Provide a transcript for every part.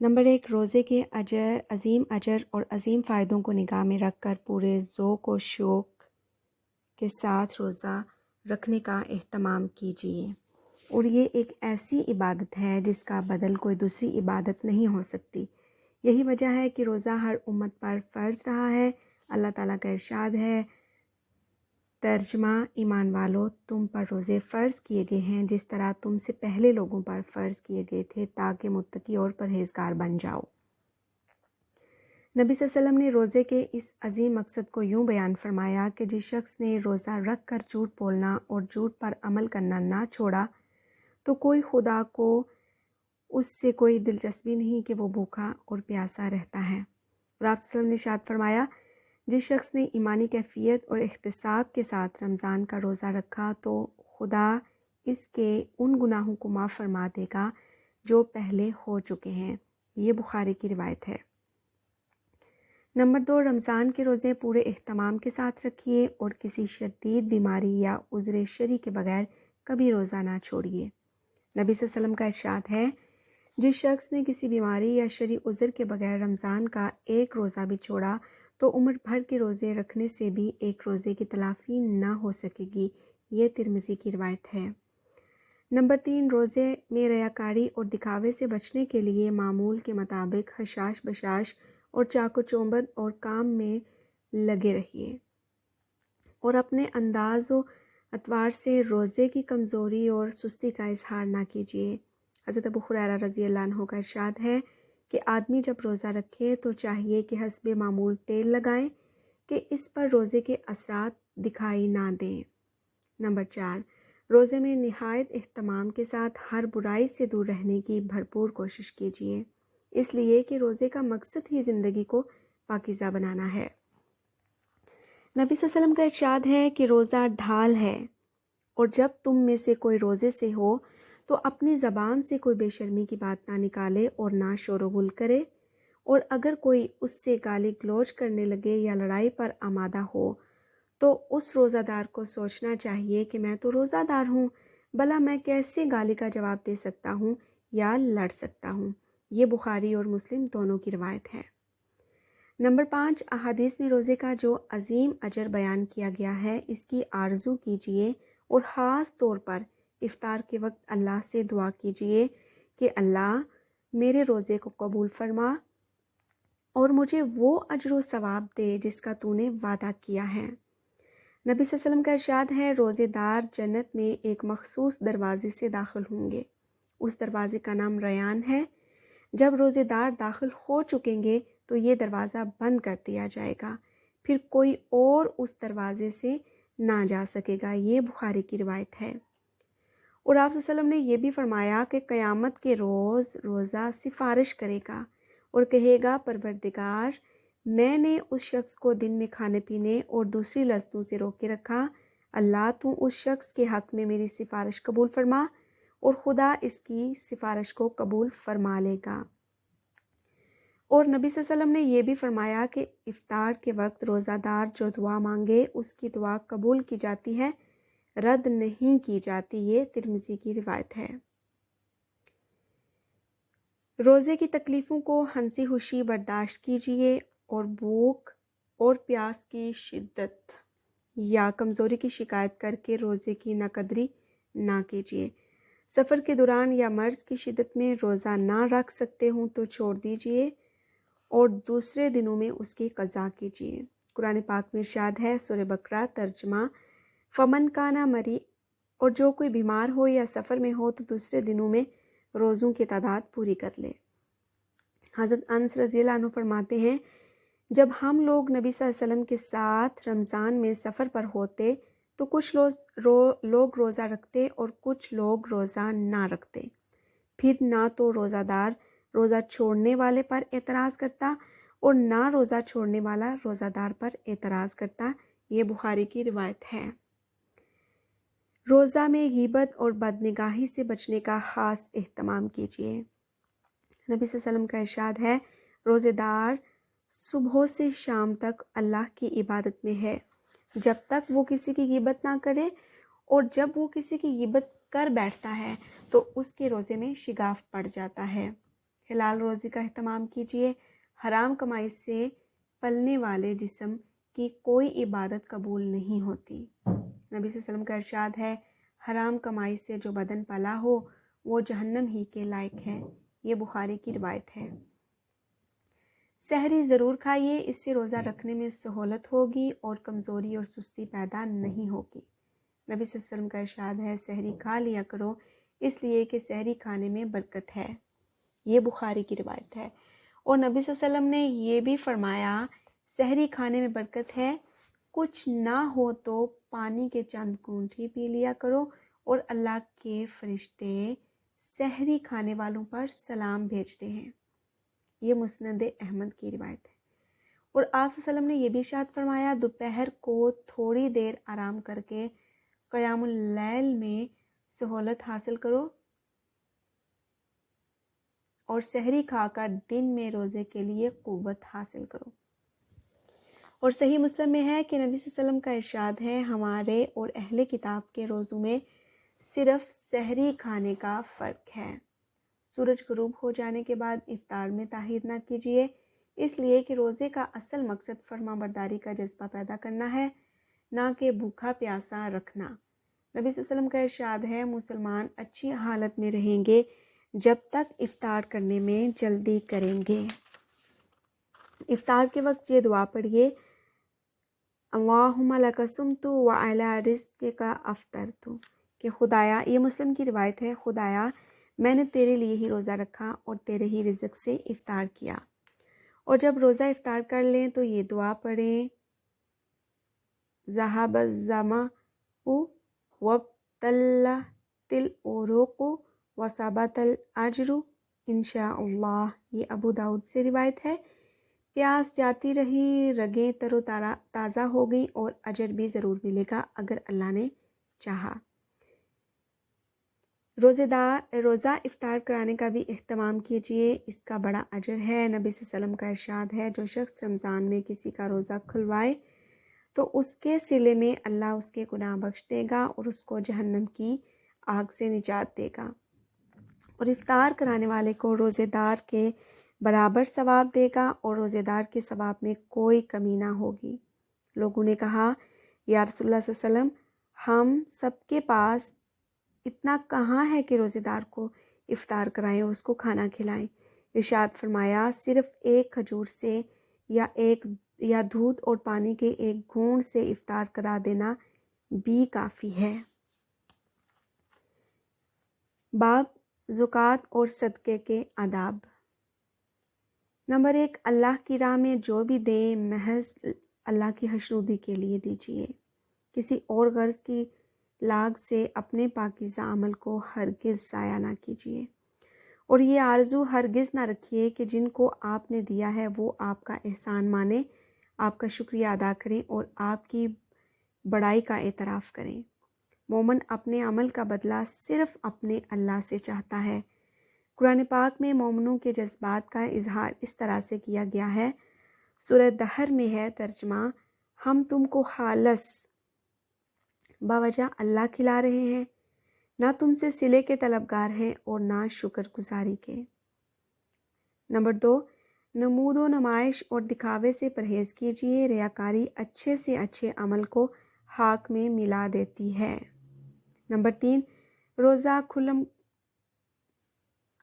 Number 1، روزے کے عظیم اجر اور عظیم فائدوں کو نگاہ میں رکھ کر پورے ذوق و شوق کے ساتھ روزہ رکھنے کا اہتمام کیجیے، اور یہ ایک ایسی عبادت ہے جس کا بدل کوئی دوسری عبادت نہیں ہو سکتی۔ یہی وجہ ہے کہ روزہ ہر امت پر فرض رہا ہے۔ اللہ تعالیٰ کا ارشاد ہے، ترجمہ: ایمان والو، تم پر روزے فرض کیے گئے ہیں جس طرح تم سے پہلے لوگوں پر فرض کیے گئے تھے تاکہ متقی اور پرہیزگار بن جاؤ۔ نبی صلی اللہ علیہ وسلم نے روزے کے اس عظیم مقصد کو یوں بیان فرمایا کہ جس شخص نے روزہ رکھ کر جھوٹ بولنا اور جھوٹ پر عمل کرنا نہ چھوڑا تو کوئی خدا کو اس سے کوئی دلچسپی نہیں کہ وہ بھوکا اور پیاسا رہتا ہے۔ اور آپ صلی اللہ علیہ وسلم نے ارشاد فرمایا، جس شخص نے ایمانی کیفیت اور احتساب کے ساتھ رمضان کا روزہ رکھا تو خدا اس کے ان گناہوں کو معاف فرما دے گا جو پہلے ہو چکے ہیں۔ یہ بخاری کی روایت ہے۔ نمبر 2، رمضان کے روزے پورے اہتمام کے ساتھ رکھیے اور کسی شدید بیماری یا عذر شرعی کے بغیر کبھی روزہ نہ چھوڑیے۔ نبی صلی اللہ علیہ وسلم کا ارشاد ہے، جس شخص نے کسی بیماری یا شرعی عذر کے بغیر رمضان کا ایک روزہ بھی چھوڑا تو عمر بھر کے روزے رکھنے سے بھی ایک روزے کی تلافی نہ ہو سکے گی۔ یہ ترمذی کی روایت ہے۔ نمبر 3، روزے میں ریاکاری اور دکھاوے سے بچنے کے لیے معمول کے مطابق حشاش بشاش اور چاق و چوبند اور کام میں لگے رہیے، اور اپنے انداز و اطوار سے روزے کی کمزوری اور سستی کا اظہار نہ کیجیے۔ حضرت ابو ہریرہ رضی اللہ عنہ کا ارشاد ہے کہ آدمی جب روزہ رکھے تو چاہیے کہ حسب معمول تیل لگائیں کہ اس پر روزے کے اثرات دکھائی نہ دیں۔ نمبر 4، روزے میں نہایت اہتمام کے ساتھ ہر برائی سے دور رہنے کی بھرپور کوشش کیجیے، اس لیے کہ روزے کا مقصد ہی زندگی کو پاکیزہ بنانا ہے۔ نبی صلی اللہ علیہ وسلم کا ارشاد ہے کہ روزہ ڈھال ہے، اور جب تم میں سے کوئی روزے سے ہو تو اپنی زبان سے کوئی بے شرمی کی بات نہ نکالے اور نہ شور و غل کرے، اور اگر کوئی اس سے گالی گلوچ کرنے لگے یا لڑائی پر آمادہ ہو تو اس روزہ دار کو سوچنا چاہیے کہ میں تو روزہ دار ہوں، بھلا میں کیسے گالی کا جواب دے سکتا ہوں یا لڑ سکتا ہوں۔ یہ بخاری اور مسلم دونوں کی روایت ہے۔ نمبر 5، احادیث میں روزے کا جو عظیم اجر بیان کیا گیا ہے اس کی آرزو کیجیے، اور خاص طور پر افطار کے وقت اللہ سے دعا کیجیے کہ اللہ میرے روزے کو قبول فرما اور مجھے وہ اجر و ثواب دے جس کا تو نے وعدہ کیا ہے۔ نبی صلی اللہ علیہ وسلم کا ارشاد ہے، روزے دار جنت میں ایک مخصوص دروازے سے داخل ہوں گے، اس دروازے کا نام ریان ہے۔ جب روزے دار داخل ہو چکیں گے تو یہ دروازہ بند کر دیا جائے گا، پھر کوئی اور اس دروازے سے نہ جا سکے گا۔ یہ بخاری کی روایت ہے۔ اور آپ صلی اللہ علیہ وسلم نے یہ بھی فرمایا کہ قیامت کے روز روزہ سفارش کرے گا اور کہے گا، پروردگار، میں نے اس شخص کو دن میں کھانے پینے اور دوسری لذتوں سے روک کے رکھا، اللہ تو اس شخص کے حق میں میری سفارش قبول فرما، اور خدا اس کی سفارش کو قبول فرما لے گا۔ اور نبی صلی اللہ علیہ وسلم نے یہ بھی فرمایا کہ افطار کے وقت روزہ دار جو دعا مانگے اس کی دعا قبول کی جاتی ہے، رد نہیں کی جاتی۔ یہ ترمذی کی روایت ہے۔ روزے کی تکلیفوں کو ہنسی خوشی برداشت کیجیے، اور بھوک اور پیاس کی شدت یا کمزوری کی شکایت کر کے روزے کی ناقدری نہ کیجیے۔ سفر کے دوران یا مرض کی شدت میں روزہ نہ رکھ سکتے ہوں تو چھوڑ دیجیے اور دوسرے دنوں میں اس کی قضا کیجیے۔ قرآن پاک میں ارشاد ہے، سورہ بقرہ، ترجمہ: فمن کانا مری، اور جو کوئی بیمار ہو یا سفر میں ہو تو دوسرے دنوں میں روزوں کی تعداد پوری کر لے۔ حضرت انس رضی اللہ عنہ فرماتے ہیں، جب ہم لوگ نبی صلی اللہ علیہ وسلم کے ساتھ رمضان میں سفر پر ہوتے تو کچھ لوگ روزہ رکھتے اور کچھ لوگ روزہ نہ رکھتے، پھر نہ تو روزہ دار روزہ چھوڑنے والے پر اعتراض کرتا اور نہ روزہ چھوڑنے والا روزہ دار پر اعتراض کرتا۔ یہ بخاری کی روایت ہے۔ روزہ میں غیبت اور بدنگاہی سے بچنے کا خاص اہتمام کیجیے۔ نبی صلی اللہ علیہ وسلم کا ارشاد ہے، روزے دار صبح سے شام تک اللہ کی عبادت میں ہے جب تک وہ کسی کی غیبت نہ کرے، اور جب وہ کسی کی غیبت کر بیٹھتا ہے تو اس کے روزے میں شگاف پڑ جاتا ہے۔ حلال روزی کا اہتمام کیجیے۔ حرام کمائی سے پلنے والے جسم کی کوئی عبادت قبول نہیں ہوتی۔ نبی صلی اللہ علیہ وسلم کا ارشاد ہے، حرام کمائی سے جو بدن پلا ہو وہ جہنم ہی کے لائق ہے۔ یہ بخاری کی روایت ہے۔ سحری ضرور کھائیے، اس سے روزہ رکھنے میں سہولت ہوگی اور کمزوری اور سستی پیدا نہیں ہوگی۔ نبی صلی اللہ علیہ وسلم کا ارشاد ہے، سحری کھا لیا کرو اس لیے کہ سحری کھانے میں برکت ہے۔ یہ بخاری کی روایت ہے۔ اور نبی صلی اللہ علیہ وسلم نے یہ بھی فرمایا، سحری کھانے میں برکت ہے، کچھ نہ ہو تو پانی کے چند گھونٹ ہی پی لیا کرو اور اللہ کے فرشتے سحری کھانے والوں پر سلام بھیجتے ہیں۔ یہ مسند احمد کی روایت ہے۔ اور آپ صلی اللہ علیہ وسلم نے یہ بھی ارشاد فرمایا، دوپہر کو تھوڑی دیر آرام کر کے قیام اللیل میں سہولت حاصل کرو اور سحری کھا کر دن میں روزے کے لیے قوت حاصل کرو۔ اور صحیح مسلم میں ہے کہ نبی صلی اللہ علیہ وسلم کا ارشاد ہے، ہمارے اور اہل کتاب کے روزوں میں صرف سحری کھانے کا فرق ہے۔ سورج غروب ہو جانے کے بعد افطار میں تاخیر نہ کیجیے، اس لیے کہ روزے کا اصل مقصد فرما برداری کا جذبہ پیدا کرنا ہے، نہ کہ بھوکا پیاسا رکھنا۔ نبی صلی اللہ علیہ وسلم کا ارشاد ہے، مسلمان اچھی حالت میں رہیں گے جب تک افطار کرنے میں جلدی کریں گے۔ افطار کے وقت یہ دعا پڑھیے، اللہم لک صمت وعلی رزقک افطرت، کہ خدایا، یہ مسلم کی روایت ہے، خدایا میں نے تیرے لیے ہی روزہ رکھا اور تیرے ہی رزق سے افطار کیا۔ اور جب روزہ افطار کر لیں تو یہ دعا پڑھیں، ذہب الظمأ وابتلت العروق وثبت الاجر انشاء اللہ۔ یہ ابو داؤد سے روایت ہے۔ پیاس جاتی رہی، رگیں تر و تازہ ہو گئیں اور اجر بھی ضرور ملے گا اگر اللہ نے چاہا۔ روزہ افطار کرانے کا بھی اہتمام کیجیے، اس کا بڑا اجر ہے۔ نبی صلی اللہ علیہ وسلم کا ارشاد ہے، جو شخص رمضان میں کسی کا روزہ کھلوائے تو اس کے صلے میں اللہ اس کے گناہ بخش دے گا اور اس کو جہنم کی آگ سے نجات دے گا، اور افطار کرانے والے کو روزے دار کے برابر ثواب دے گا اور روزے دار کے ثواب میں کوئی کمی نہ ہوگی۔ لوگوں نے کہا، یا رسول اللہ صلی اللہ علیہ وسلم، ہم سب کے پاس اتنا کہاں ہے کہ روزے دار کو افطار کرائیں اور اس کو کھانا کھلائیں؟ ارشاد فرمایا، صرف ایک کھجور سے یا دودھ اور پانی کے ایک گھونٹ سے افطار کرا دینا بھی کافی ہے۔ باب زکوٰۃ اور صدقے کے آداب۔ نمبر 1، اللہ کی راہ میں جو بھی دیں محض اللہ کی خوشنودی کے لیے دیجیے۔ کسی اور غرض کی لاگ سے اپنے پاکیزہ عمل کو ہرگز ضائع نہ کیجیے، اور یہ آرزو ہرگز نہ رکھیے کہ جن کو آپ نے دیا ہے وہ آپ کا احسان مانیں، آپ کا شکریہ ادا کریں اور آپ کی بڑائی کا اعتراف کریں۔ مومن اپنے عمل کا بدلہ صرف اپنے اللہ سے چاہتا ہے۔ قرآن پاک میں مومنوں کے جذبات کا اظہار اس طرح سے کیا گیا ہے۔ سورہ دہر میں ہے ترجمہ، ہم تم کو خالص باوجہ اللہ کھلا رہے ہیں، نہ تم سے صلے کے طلبگار ہیں اور نہ شکر گزاری کے۔ نمبر 2، نمود و نمائش اور دکھاوے سے پرہیز کیجیے، ریاکاری اچھے سے اچھے عمل کو خاک میں ملا دیتی ہے۔ نمبر 3،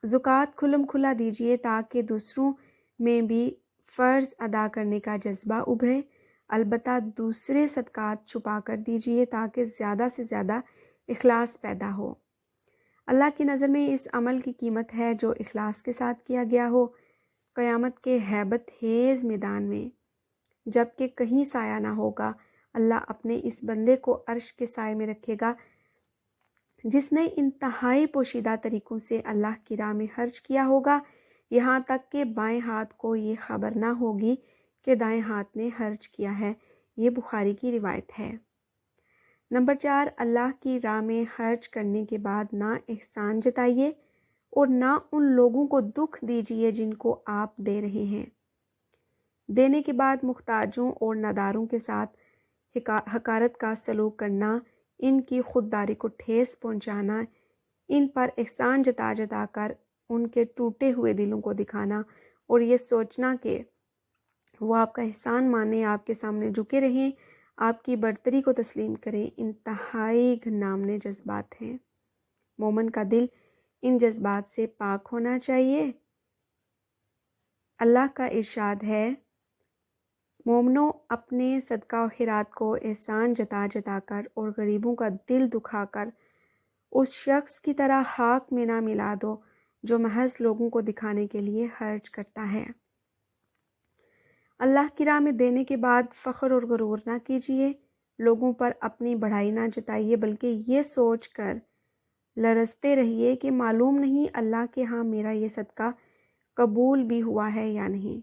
زکوٰۃ کھلم کھلا دیجیے تاکہ دوسروں میں بھی فرض ادا کرنے کا جذبہ ابھرے، البتہ دوسرے صدقات چھپا کر دیجیے تاکہ زیادہ سے زیادہ اخلاص پیدا ہو۔ اللہ کی نظر میں اس عمل کی قیمت ہے جو اخلاص کے ساتھ کیا گیا ہو۔ قیامت کے ہیبت خیز میدان میں جب کہ کہیں سایہ نہ ہوگا، اللہ اپنے اس بندے کو عرش کے سائے میں رکھے گا جس نے انتہائی پوشیدہ طریقوں سے اللہ کی راہ میں خرچ کیا ہوگا، یہاں تک کہ بائیں ہاتھ کو یہ خبر نہ ہوگی کہ دائیں ہاتھ نے خرچ کیا ہے۔ یہ بخاری کی روایت ہے۔ نمبر 4، اللہ کی راہ میں خرچ کرنے کے بعد نہ احسان جتائیے اور نہ ان لوگوں کو دکھ دیجیے جن کو آپ دے رہے ہیں۔ دینے کے بعد محتاجوں اور ناداروں کے ساتھ حقارت کا سلوک کرنا، ان کی خودداری کو ٹھیس پہنچانا، ان پر احسان جتا کر ان کے ٹوٹے ہوئے دلوں کو دکھانا اور یہ سوچنا کہ وہ آپ کا احسان مانیں، آپ کے سامنے جھکے رہیں، آپ کی برتری کو تسلیم کریں، انتہائی گھنامنے جذبات ہیں۔ مومن کا دل ان جذبات سے پاک ہونا چاہیے۔ اللہ کا ارشاد ہے، مومنوں اپنے صدقہ و خیرات کو احسان جتا جتا کر اور غریبوں کا دل دکھا کر اس شخص کی طرح خاک میں نہ ملا دو جو محض لوگوں کو دکھانے کے لیے خرچ کرتا ہے۔ اللہ کی راہ میں دینے کے بعد فخر اور غرور نہ کیجیے، لوگوں پر اپنی بڑائی نہ جتائیے، بلکہ یہ سوچ کر لرزتے رہیے کہ معلوم نہیں اللہ کے ہاں میرا یہ صدقہ قبول بھی ہوا ہے یا نہیں۔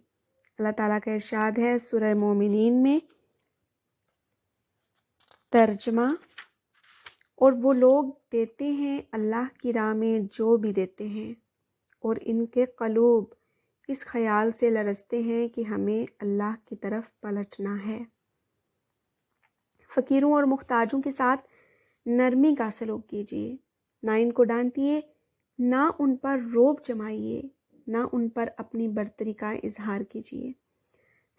اللہ تعالیٰ کا ارشاد ہے سورہ مومنین میں، ترجمہ، اور وہ لوگ دیتے ہیں اللہ کی راہ میں جو بھی دیتے ہیں اور ان کے قلوب اس خیال سے لرزتے ہیں کہ ہمیں اللہ کی طرف پلٹنا ہے۔ فقیروں اور محتاجوں کے ساتھ نرمی کا سلوک کیجیے، نہ ان کو ڈانٹیے، نہ ان پر روب جمائیے، نہ ان پر اپنی برتری کا اظہار کیجیے۔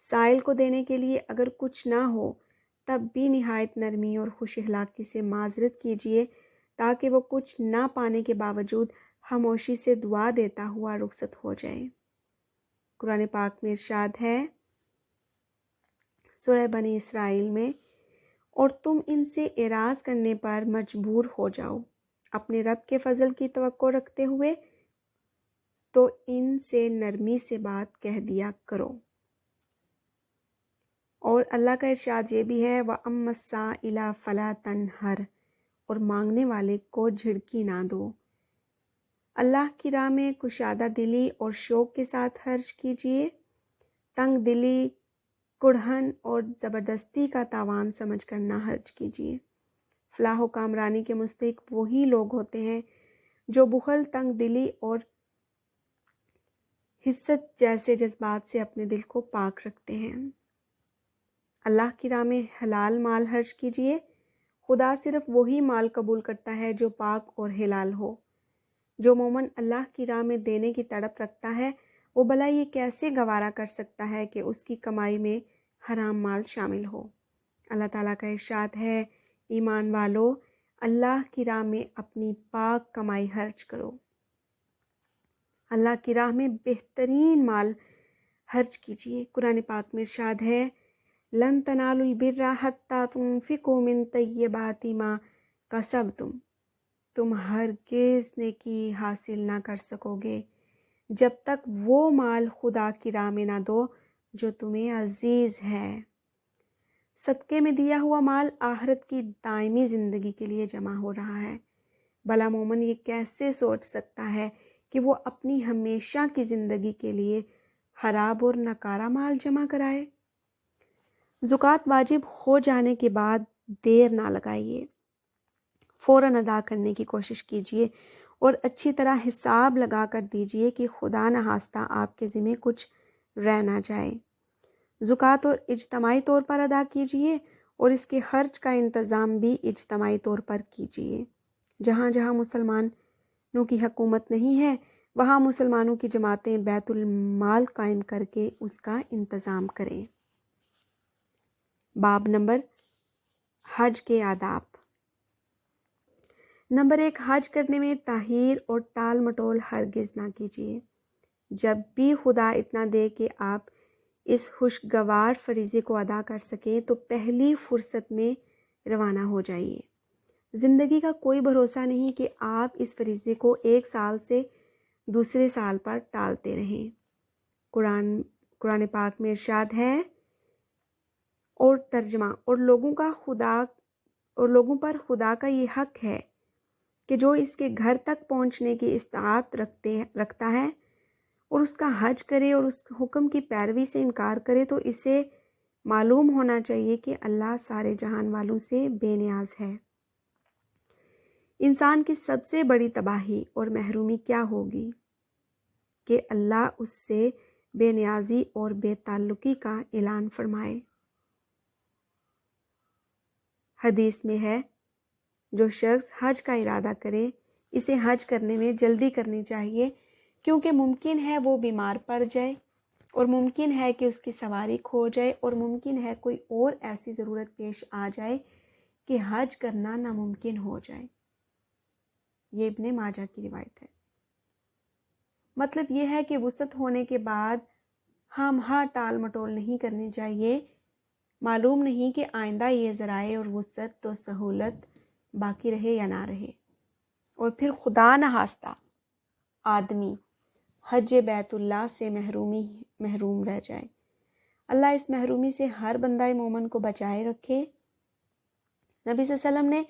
سائل کو دینے کے لیے اگر کچھ نہ ہو تب بھی نہایت نرمی اور خوش اخلاقی سے معذرت کیجیے تاکہ وہ کچھ نہ پانے کے باوجود خاموشی سے دعا دیتا ہوا رخصت ہو جائے۔ قرآن پاک میں ارشاد ہے سورہ بنی اسرائیل میں، اور تم ان سے اعراض کرنے پر مجبور ہو جاؤ اپنے رب کے فضل کی توقع رکھتے ہوئے تو ان سے نرمی سے بات کہہ دیا کرو۔ اور اللہ کا ارشاد یہ بھی ہے وَأَمَّا السَّائِلَ فَلَا تَنْهَرْ، اور مانگنے والے کو جھڑکی نہ دو۔ اللہ کی راہ میں کشادہ دلی اور شوق کے ساتھ خرچ کیجیے، تنگ دلی، کڑھن اور زبردستی کا تاوان سمجھ کر نہ خرچ کیجیے۔ فلاح و کامرانی کے مستحق وہی لوگ ہوتے ہیں جو بخل، تنگ دلی اور حسد جیسے جذبات سے اپنے دل کو پاک رکھتے ہیں۔ اللہ کی راہ میں حلال مال خرچ کیجیے، خدا صرف وہی مال قبول کرتا ہے جو پاک اور حلال ہو۔ جو مومن اللہ کی راہ میں دینے کی تڑپ رکھتا ہے وہ بھلا یہ کیسے گوارا کر سکتا ہے کہ اس کی کمائی میں حرام مال شامل ہو۔ اللہ تعالیٰ کا ارشاد ہے ایمان والو اللہ کی راہ میں اپنی پاک کمائی خرچ کرو۔ اللہ کی راہ میں بہترین مال خرچ کیجیے۔ قرآن پاک میں ارشاد ہے لن تنالوا البر حتی تنفقوا من طیبات ما کسبتم، تم ہرگز نیکی حاصل نہ کر سکو گے جب تک وہ مال خدا کی راہ میں نہ دو جو تمہیں عزیز ہے۔ صدقے میں دیا ہوا مال آخرت کی دائمی زندگی کے لیے جمع ہو رہا ہے۔ بھلا مومن یہ کیسے سوچ سکتا ہے کہ وہ اپنی ہمیشہ کی زندگی کے لیے خراب اور ناکارہ مال جمع کرائے؟ زکوٰۃ واجب ہو جانے کے بعد دیر نہ لگائیے، فوراً ادا کرنے کی کوشش کیجیے اور اچھی طرح حساب لگا کر دیجیے کہ خدا نخواستہ آپ کے ذمہ کچھ رہ نہ جائے۔ زکوٰۃ اور اجتماعی طور پر ادا کیجیے اور اس کے خرچ کا انتظام بھی اجتماعی طور پر کیجیے۔ جہاں جہاں مسلمانوں کی حکومت نہیں ہے وہاں مسلمانوں کی جماعتیں بیت المال قائم کر کے اس کا انتظام کریں۔ باب نمبر حج کے آداب۔ نمبر 1، حج کرنے میں تاخیر اور ٹال مٹول ہرگز نہ کیجیے۔ جب بھی خدا اتنا دے کہ آپ اس خوشگوار فریضے کو ادا کر سکیں تو پہلی فرصت میں روانہ ہو جائیے۔ زندگی کا کوئی بھروسہ نہیں کہ آپ اس فریضے کو ایک سال سے دوسرے سال پر ٹالتے رہیں۔ قرآن پاک میں ارشاد ہے اور ترجمہ، اور لوگوں پر خدا کا یہ حق ہے کہ جو اس کے گھر تک پہنچنے کی استطاعت رکھتا ہے اور اس کا حج کرے اور اس حکم کی پیروی سے انکار کرے تو اسے معلوم ہونا چاہیے کہ اللہ سارے جہان والوں سے بے نیاز ہے۔ انسان کی سب سے بڑی تباہی اور محرومی کیا ہوگی کہ اللہ اس سے بے نیازی اور بے تعلقی کا اعلان فرمائے۔ حدیث میں ہے جو شخص حج کا ارادہ کرے اسے حج کرنے میں جلدی کرنی چاہیے کیونکہ ممکن ہے وہ بیمار پڑ جائے، اور ممکن ہے کہ اس کی سواری کھو جائے، اور ممکن ہے کوئی اور ایسی ضرورت پیش آ جائے کہ حج کرنا ناممکن ہو جائے۔ یہ ابن ماجہ کی روایت ہے۔ مطلب یہ ہے کہ وسعت ہونے کے بعد ہم ٹال مٹول نہیں کرنی چاہیے۔ معلوم نہیں کہ آئندہ یہ ذرائع اور وسعت تو سہولت باقی رہے یا نہ رہے، اور پھر خدا نخواستہ آدمی حج بیت اللہ سے محروم رہ جائے۔ اللہ اس محرومی سے ہر بندہ مومن کو بچائے رکھے۔ نبی صلی اللہ علیہ وسلم نے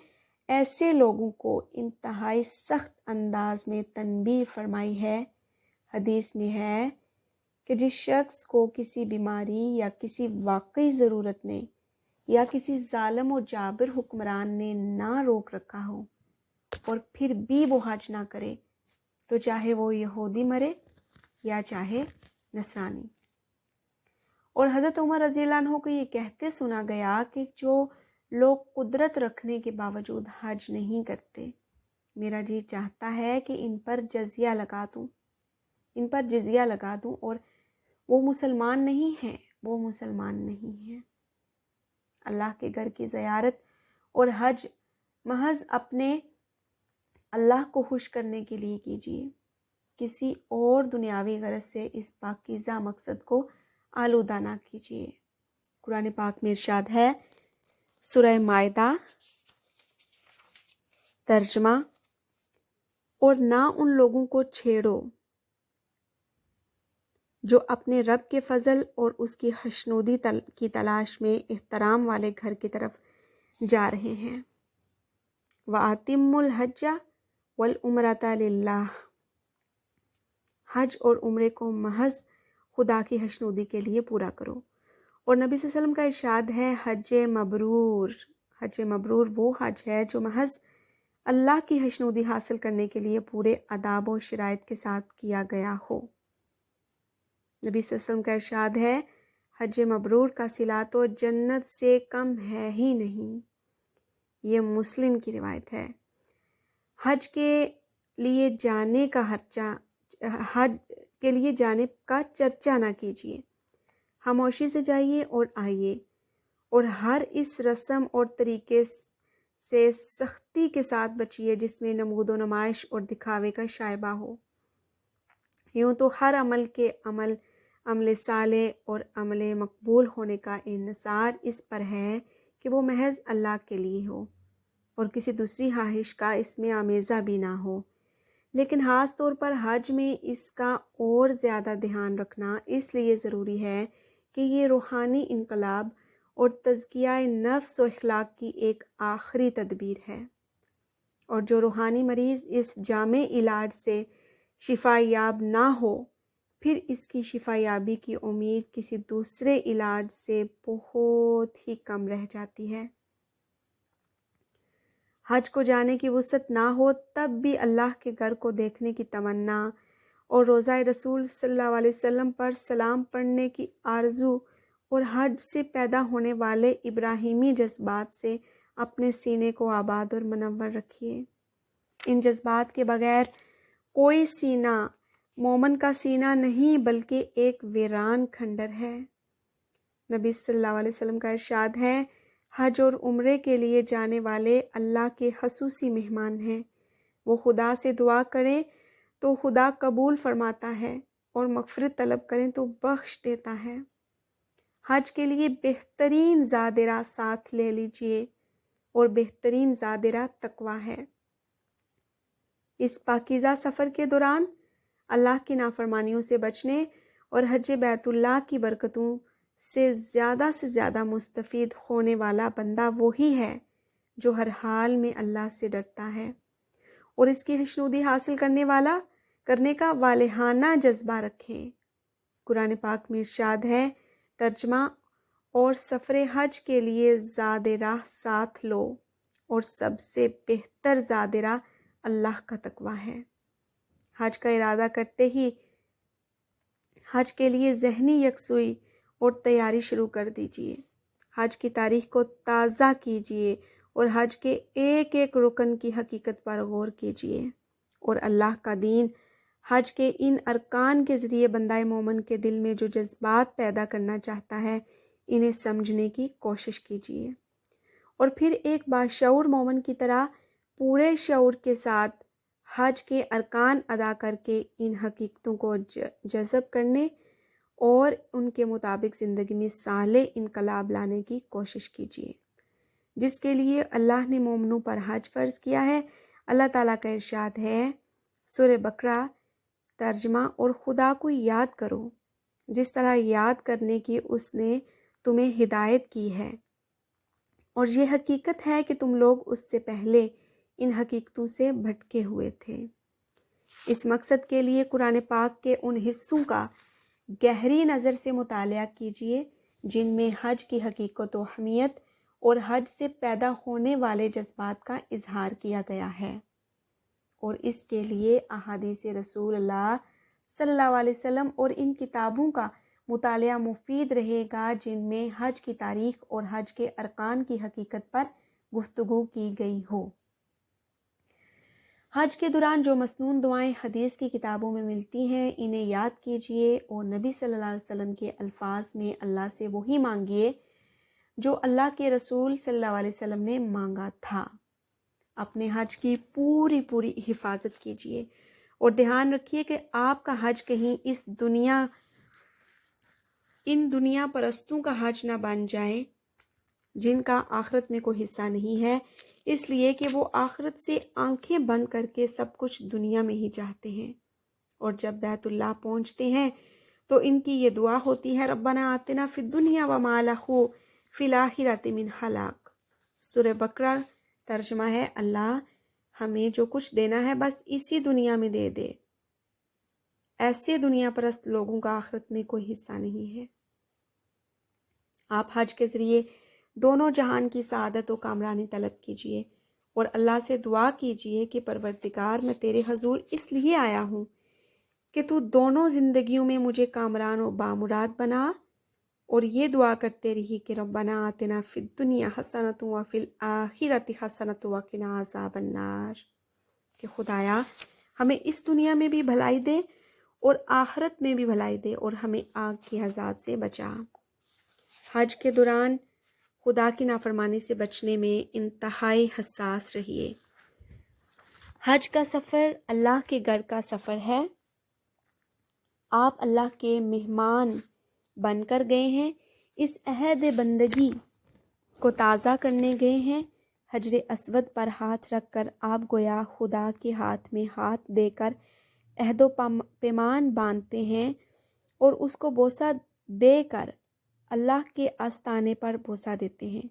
ایسے لوگوں کو انتہائی سخت انداز میں تنبیہ فرمائی ہے۔ حدیث میں ہے کہ جس شخص کو کسی بیماری یا کسی واقعی ضرورت نے یا کسی ظالم و جابر حکمران نے نہ روک رکھا ہو اور پھر بھی وہ حج نہ کرے، تو چاہے وہ یہودی مرے یا چاہے نصرانی۔ اور حضرت عمر رضی اللہ عنہ کو یہ کہتے سنا گیا کہ جو لوگ قدرت رکھنے کے باوجود حج نہیں کرتے، میرا جی چاہتا ہے کہ ان پر جزیہ لگا دوں، اور وہ مسلمان نہیں ہیں۔ اللہ کے گھر کی زیارت اور حج محض اپنے اللہ کو خوش کرنے کے لیے کیجیے، کسی اور دنیاوی غرض سے اس پاکیزہ مقصد کو آلودہ نہ کیجیے۔ قرآن پاک میں ارشاد ہے، سورہ مائدہ ترجمہ، اور نہ ان لوگوں کو چھیڑو جو اپنے رب کے فضل اور اس کی خوشنودی کی تلاش میں احترام والے گھر کی طرف جا رہے ہیں۔ وَأَتِمُّوا الْحَجَّ وَالْعُمْرَةَ لِلَّهِ، حج اور عمرے کو محض خدا کی خوشنودی کے لیے پورا کرو۔ اور نبی صلی اللہ علیہ وسلم کا ارشاد ہے، حج مبرور وہ حج ہے جو محض اللہ کی خوشنودی حاصل کرنے کے لیے پورے آداب و شرائط کے ساتھ کیا گیا ہو۔ نبی صلی اللہ علیہ وسلم کا ارشاد ہے، حج مبرور کا صلہ تو جنت سے کم ہے ہی نہیں۔ یہ مسلم کی روایت ہے۔ حج کے لیے جانے کا چرچا نہ کیجیے، خاموشی سے جائیے اور آئیے، اور ہر اس رسم اور طریقے سے سختی کے ساتھ بچیے جس میں نمود و نمائش اور دکھاوے کا شائبہ ہو۔ یوں تو ہر عمل صالح اور عمل مقبول ہونے کا انحصار اس پر ہے کہ وہ محض اللہ کے لیے ہو اور کسی دوسری خواہش کا اس میں آمیزہ بھی نہ ہو، لیکن خاص طور پر حج میں اس کا اور زیادہ دھیان رکھنا اس لیے ضروری ہے کہ یہ روحانی انقلاب اور تزکیہ نفس و اخلاق کی ایک آخری تدبیر ہے، اور جو روحانی مریض اس جامع علاج سے شفا یاب نہ ہو، پھر اس کی شفا یابی کی امید کسی دوسرے علاج سے بہت ہی کم رہ جاتی ہے۔ حج کو جانے کی وسعت نہ ہو تب بھی اللہ کے گھر کو دیکھنے کی تمنا اور روضہ رسول صلی اللہ علیہ وسلم پر سلام پڑھنے کی آرزو اور حج سے پیدا ہونے والے ابراہیمی جذبات سے اپنے سینے کو آباد اور منور رکھیے۔ ان جذبات کے بغیر کوئی سینہ مومن کا سینہ نہیں بلکہ ایک ویران کھنڈر ہے۔ نبی صلی اللہ علیہ وسلم کا ارشاد ہے، حج اور عمرے کے لیے جانے والے اللہ کے خصوصی مہمان ہیں۔ وہ خدا سے دعا کریں تو خدا قبول فرماتا ہے، اور مغفرت طلب کریں تو بخش دیتا ہے۔ حج کے لیے بہترین زادرہ ساتھ لے لیجئے، اور بہترین زادرہ تقویٰ ہے۔ اس پاکیزہ سفر کے دوران اللہ کی نافرمانیوں سے بچنے اور حج بیت اللہ کی برکتوں سے زیادہ مستفید ہونے والا بندہ وہی ہے جو ہر حال میں اللہ سے ڈرتا ہے اور اس کی خوشنودی حاصل کرنے کا والہانہ جذبہ رکھے۔ قرآن پاک میں ارشاد ہے، ترجمہ، اور سفر حج کے لیے زاد راہ ساتھ لو، اور سب سے بہتر زاد راہ اللہ کا تقویٰ ہے۔ حج کا ارادہ کرتے ہی حج کے لیے ذہنی یکسوئی اور تیاری شروع کر دیجیے۔ حج کی تاریخ کو تازہ کیجیے اور حج کے ایک ایک رکن کی حقیقت پر غور کیجیے، اور اللہ کا دین حج کے ان ارکان کے ذریعے بندہ مومن کے دل میں جو جذبات پیدا کرنا چاہتا ہے انہیں سمجھنے کی کوشش کیجیے، اور پھر ایک باشعور مومن کی طرح پورے شعور کے ساتھ حج کے ارکان ادا کر کے ان حقیقتوں کو جذب کرنے اور ان کے مطابق زندگی میں صالح انقلاب لانے کی کوشش کیجیے، جس کے لیے اللہ نے مومنوں پر حج فرض کیا ہے۔ اللہ تعالیٰ کا ارشاد ہے، سورہ بقرہ ترجمہ، اور خدا کو یاد کرو جس طرح یاد کرنے کی اس نے تمہیں ہدایت کی ہے، اور یہ حقیقت ہے کہ تم لوگ اس سے پہلے ان حقیقتوں سے بھٹکے ہوئے تھے۔ اس مقصد کے لیے قرآن پاک کے ان حصوں کا گہری نظر سے مطالعہ کیجیے جن میں حج کی حقیقت و اہمیت اور حج سے پیدا ہونے والے جذبات کا اظہار کیا گیا ہے، اور اس کے لیے احادیث رسول اللہ صلی اللہ علیہ وسلم اور ان کتابوں کا مطالعہ مفید رہے گا جن میں حج کی تاریخ اور حج کے ارکان کی حقیقت پر گفتگو کی گئی ہو۔ حج کے دوران جو مسنون دعائیں حدیث کی کتابوں میں ملتی ہیں انہیں یاد کیجیے، اور نبی صلی اللہ علیہ وسلم کے الفاظ میں اللہ سے وہی مانگیے جو اللہ کے رسول صلی اللہ علیہ وسلم نے مانگا تھا۔ اپنے حج کی پوری حفاظت کیجیے، اور دھیان رکھیے کہ آپ کا حج کہیں ان دنیا پرستوں کا حج نہ بن جائے جن کا آخرت میں کوئی حصہ نہیں ہے، اس لیے کہ وہ آخرت سے آنکھیں بند کر کے سب کچھ دنیا میں ہی چاہتے ہیں، اور جب بیت اللہ پہنچتے ہیں تو ان کی یہ دعا ہوتی ہے، ربنا آتنا فی الدنیا وما لہ فی الآخرۃ من خلاق۔ سورہ بقرہ ترجمہ ہے، اللہ ہمیں جو کچھ دینا ہے بس اسی دنیا میں دے دے، ایسے دنیا پرست لوگوں کا آخرت میں کوئی حصہ نہیں ہے۔ آپ حج کے ذریعے دونوں جہان کی سعادت و کامرانی طلب کیجیے، اور اللہ سے دعا کیجیے کہ پروردگار میں تیرے حضور اس لیے آیا ہوں کہ تو دونوں زندگیوں میں مجھے کامران و بامراد بنا، اور یہ دعا کرتے رہی کہ ربنا آتنا فی الدنیا حسنۃ وفی الآخرۃ حسنۃ وقنا عذاب النار، کہ خدایا ہمیں اس دنیا میں بھی بھلائی دے اور آخرت میں بھی بھلائی دے، اور ہمیں آگ کے عذاب سے بچا۔ حج کے دوران خدا کی نافرمانی سے بچنے میں انتہائی حساس رہیے۔ حج کا سفر اللہ کے گھر کا سفر ہے، آپ اللہ کے مہمان بن کر گئے ہیں، اس عہد بندگی کو تازہ کرنے گئے ہیں۔ حجر اسود پر ہاتھ رکھ کر آپ گویا خدا کے ہاتھ میں ہاتھ دے کر عہد و پیمان باندھتے ہیں، اور اس کو بوسہ دے کر اللہ کے آستانے پر بوسہ دیتے ہیں،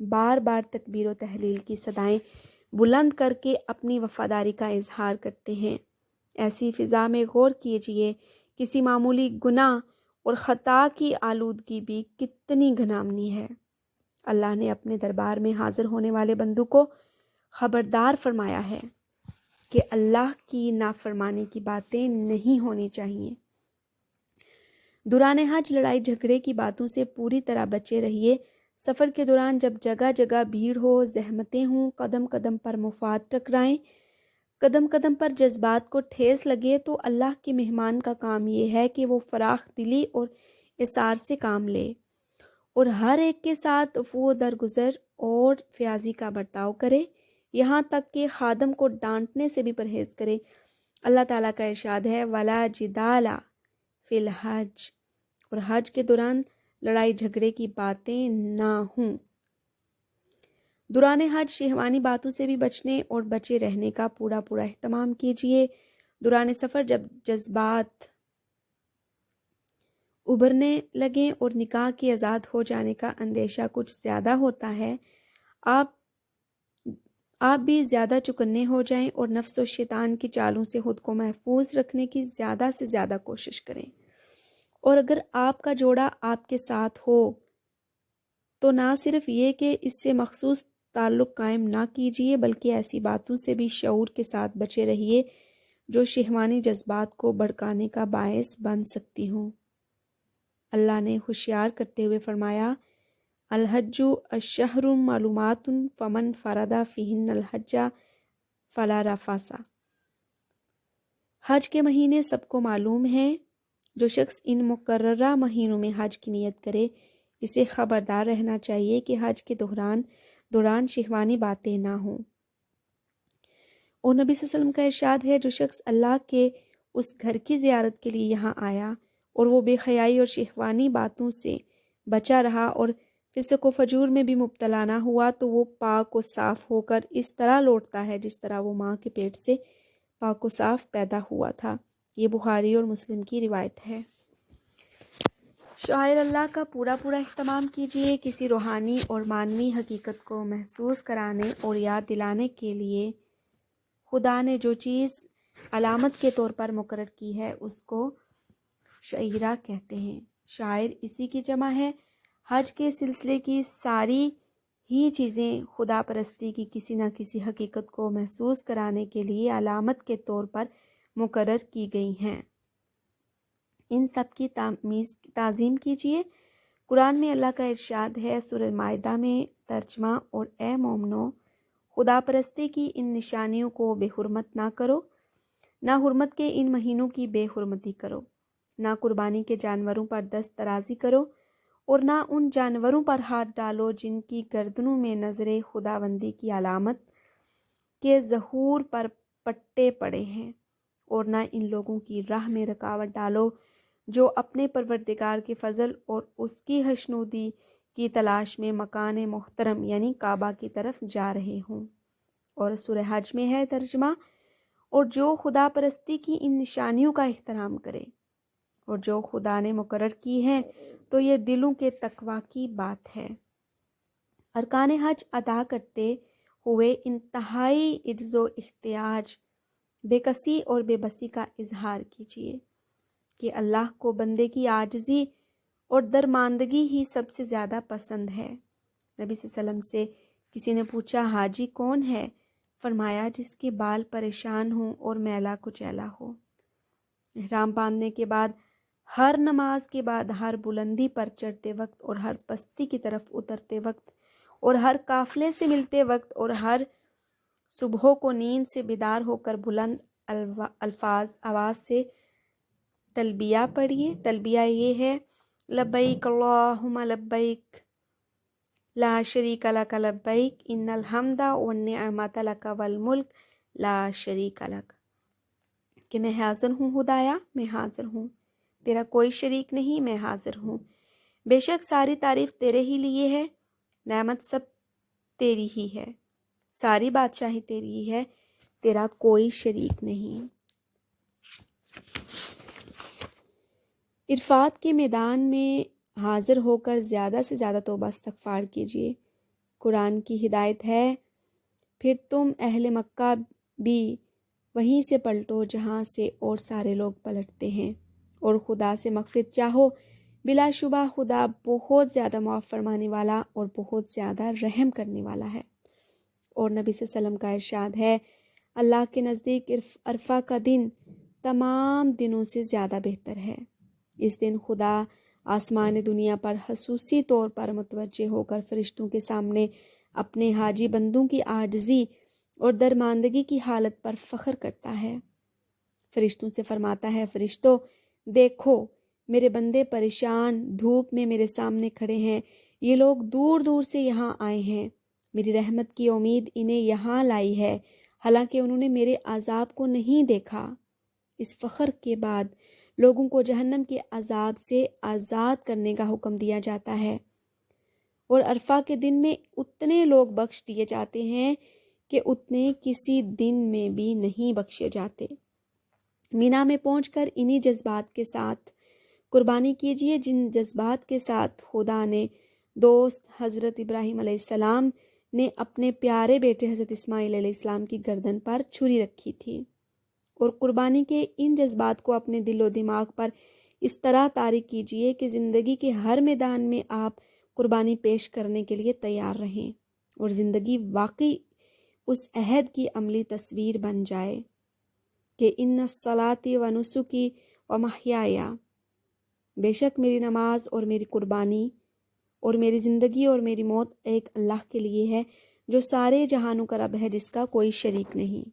بار بار تکبیر و تحلیل کی صدائیں بلند کر کے اپنی وفاداری کا اظہار کرتے ہیں۔ ایسی فضا میں غور کیجیے، کسی معمولی گناہ اور خطا کی آلودگی بھی کتنی گھناؤنی ہے۔ اللہ نے اپنے دربار میں حاضر ہونے والے بندوں کو خبردار فرمایا ہے کہ اللہ کی نافرمانی کی باتیں نہیں ہونی چاہیے۔ دوران حج لڑائی جھگڑے کی باتوں سے پوری طرح بچے رہیے۔ سفر کے دوران جب جگہ جگہ بھیڑ ہو، زحمتیں ہوں، قدم قدم پر مفاد ٹکرائیں، قدم قدم پر جذبات کو ٹھیس لگے، تو اللہ کے مہمان کا کام یہ ہے کہ وہ فراخ دلی اور اثار سے کام لے، اور ہر ایک کے ساتھ وہ درگزر اور فیاضی کا برتاؤ کرے، یہاں تک کہ خادم کو ڈانٹنے سے بھی پرہیز کرے۔ اللہ تعالیٰ کا ارشاد ہے، وَلَا جِدَالَ فِي الْحَجِّ، اور حج کے دوران لڑائی جھگڑے کی باتیں نہ ہوں۔ دوران حج شہوانی باتوں سے بھی بچنے اور بچے رہنے کا پورا اہتمام کیجیے۔ دوران سفر جب جذبات ابھرنے لگیں اور نکاح کے آزاد ہو جانے کا اندیشہ کچھ زیادہ ہوتا ہے، آپ بھی زیادہ چکنے ہو جائیں اور نفس و شیطان کی چالوں سے خود کو محفوظ رکھنے کی زیادہ سے زیادہ کوشش کریں، اور اگر آپ کا جوڑا آپ کے ساتھ ہو تو نہ صرف یہ کہ اس سے مخصوص تعلق قائم نہ کیجیے، بلکہ ایسی باتوں سے بھی شعور کے ساتھ بچے رہیے جو شہوانی جذبات کو بھڑکانے کا باعث بن سکتی ہوں۔ اللہ نے ہوشیار کرتے ہوئے فرمایا، الحج اشہر معلومات فمن فرد فیہن الحج فلا رفث، حج کے مہینے سب کو معلوم ہیں۔ جو شخص ان مقررہ مہینوں میں حج کی نیت کرے اسے خبردار رہنا چاہیے کہ حج کے دوران شہوانی باتیں نہ ہوں۔ اور نبی صلی اللہ علیہ وسلم کا ارشاد ہے، جو شخص اللہ کے اس گھر کی زیارت کے لیے یہاں آیا اور وہ بے حیائی اور شہوانی باتوں سے بچا رہا اور فسق و فجور میں بھی مبتلا نہ ہوا تو وہ پاک و صاف ہو کر اس طرح لوٹتا ہے جس طرح وہ ماں کے پیٹ سے پاک و صاف پیدا ہوا تھا۔ یہ بخاری اور مسلم کی روایت ہے۔ شاعر اللہ کا پورا اہتمام کیجیے۔ کسی روحانی اور معنوی حقیقت کو محسوس کرانے اور یاد دلانے کے لیے خدا نے جو چیز علامت کے طور پر مقرر کی ہے اس کو شعیرہ کہتے ہیں۔ شاعر اسی کی جمع ہے۔ حج کے سلسلے کی ساری ہی چیزیں خدا پرستی کی کسی نہ کسی حقیقت کو محسوس کرانے کے لیے علامت کے طور پر مقرر کی گئی ہیں۔ ان سب کی تعظیم کیجیے۔ قرآن میں اللہ کا ارشاد ہے، سورہ مائدہ میں ترجمہ، اور اے مومنو، خدا پرستی کی ان نشانیوں کو بے حرمت نہ کرو، نہ حرمت کے ان مہینوں کی بے حرمتی کرو، نہ قربانی کے جانوروں پر دست درازی کرو، اور نہ ان جانوروں پر ہاتھ ڈالو جن کی گردنوں میں نظر خداوندی کی علامت کے ظہور پر پٹے پڑے ہیں، اور نہ ان لوگوں کی راہ میں رکاوٹ ڈالو جو اپنے پروردگار کے فضل اور اس کی خوشنودی کی تلاش میں مکان محترم یعنی کعبہ کی طرف جا رہے ہوں۔ اور سورہ حج میں ہے ترجمہ، اور جو خدا پرستی کی ان نشانیوں کا احترام کرے اور جو خدا نے مقرر کی ہیں تو یہ دلوں کے تقوی کی بات ہے۔ ارکان حج ادا کرتے ہوئے انتہائی عجز و احتیاج، بے کسی اور بے بسی کا اظہار کیجیے کہ اللہ کو بندے کی عاجزی اور درماندگی ہی سب سے زیادہ پسند ہے۔ نبی صلی اللہ علیہ وسلم سے کسی نے پوچھا، حاجی کون ہے؟ فرمایا، جس کے بال پریشان ہوں اور میلا کچیلا ہو۔ احرام باندھنے کے بعد، ہر نماز کے بعد، ہر بلندی پر چڑھتے وقت اور ہر پستی کی طرف اترتے وقت اور ہر قافلے سے ملتے وقت اور ہر صبح کو نیند سے بیدار ہو کر بلند آواز سے تلبیہ پڑھیے۔ تلبیہ یہ ہے، لبیک اللہم لبیک لا شریک لک لبیک ان الحمد والنعمت لک والملک لا شریک لک، کہ میں حاضر ہوں خدایا، میں حاضر ہوں، تیرا کوئی شریک نہیں، میں حاضر ہوں، بے شک ساری تعریف تیرے ہی لیے ہے، نعمت سب تیری ہی ہے، ساری بادشاہی تیری ہی ہے، تیرا کوئی شریک نہیں۔ عرفات کے میدان میں حاضر ہو کر زیادہ سے زیادہ توبہ استغفار کیجیے۔ قرآن کی ہدایت ہے، پھر تم اہل مکہ بھی وہیں سے پلٹو جہاں سے اور سارے لوگ پلٹتے ہیں، اور خدا سے مغفرت چاہو، بلا شبہ خدا بہت زیادہ معاف فرمانے والا اور بہت زیادہ رحم کرنے والا ہے۔ اور نبی صلی اللہ علیہ وسلم کا ارشاد ہے، اللہ کے نزدیک عرفہ کا دن تمام دنوں سے زیادہ بہتر ہے۔ اس دن خدا آسمان دنیا پر خصوصی طور پر متوجہ ہو کر فرشتوں کے سامنے اپنے حاجی بندوں کی عاجزی اور درماندگی کی حالت پر فخر کرتا ہے۔ فرشتوں سے فرماتا ہے، فرشتوں دیکھو میرے بندے پریشان دھوپ میں میرے سامنے کھڑے ہیں، یہ لوگ دور دور سے یہاں آئے ہیں، میری رحمت کی امید انہیں یہاں لائی ہے، حالانکہ انہوں نے میرے عذاب کو نہیں دیکھا۔ اس فخر کے بعد لوگوں کو جہنم کے عذاب سے آزاد کرنے کا حکم دیا جاتا ہے، اور عرفہ کے دن میں اتنے لوگ بخش دیے جاتے ہیں کہ اتنے کسی دن میں بھی نہیں بخشے جاتے۔ مینا میں پہنچ کر انہی جذبات کے ساتھ قربانی کیجیے جن جذبات کے ساتھ خدا نے دوست حضرت ابراہیم علیہ السلام نے اپنے پیارے بیٹے حضرت اسماعیل علیہ السلام کی گردن پر چھری رکھی تھی، اور قربانی کے ان جذبات کو اپنے دل و دماغ پر اس طرح طاری کیجیے کہ زندگی کے ہر میدان میں آپ قربانی پیش کرنے کے لیے تیار رہیں، اور زندگی واقعی اس عہد کی عملی تصویر بن جائے کہ ان الصلاۃ و نسکی و محیایا، بے شک میری نماز اور میری قربانی اور میری زندگی اور میری موت ایک اللہ کے لیے ہے جو سارے جہانوں کا رب ہے، جس کا کوئی شریک نہیں۔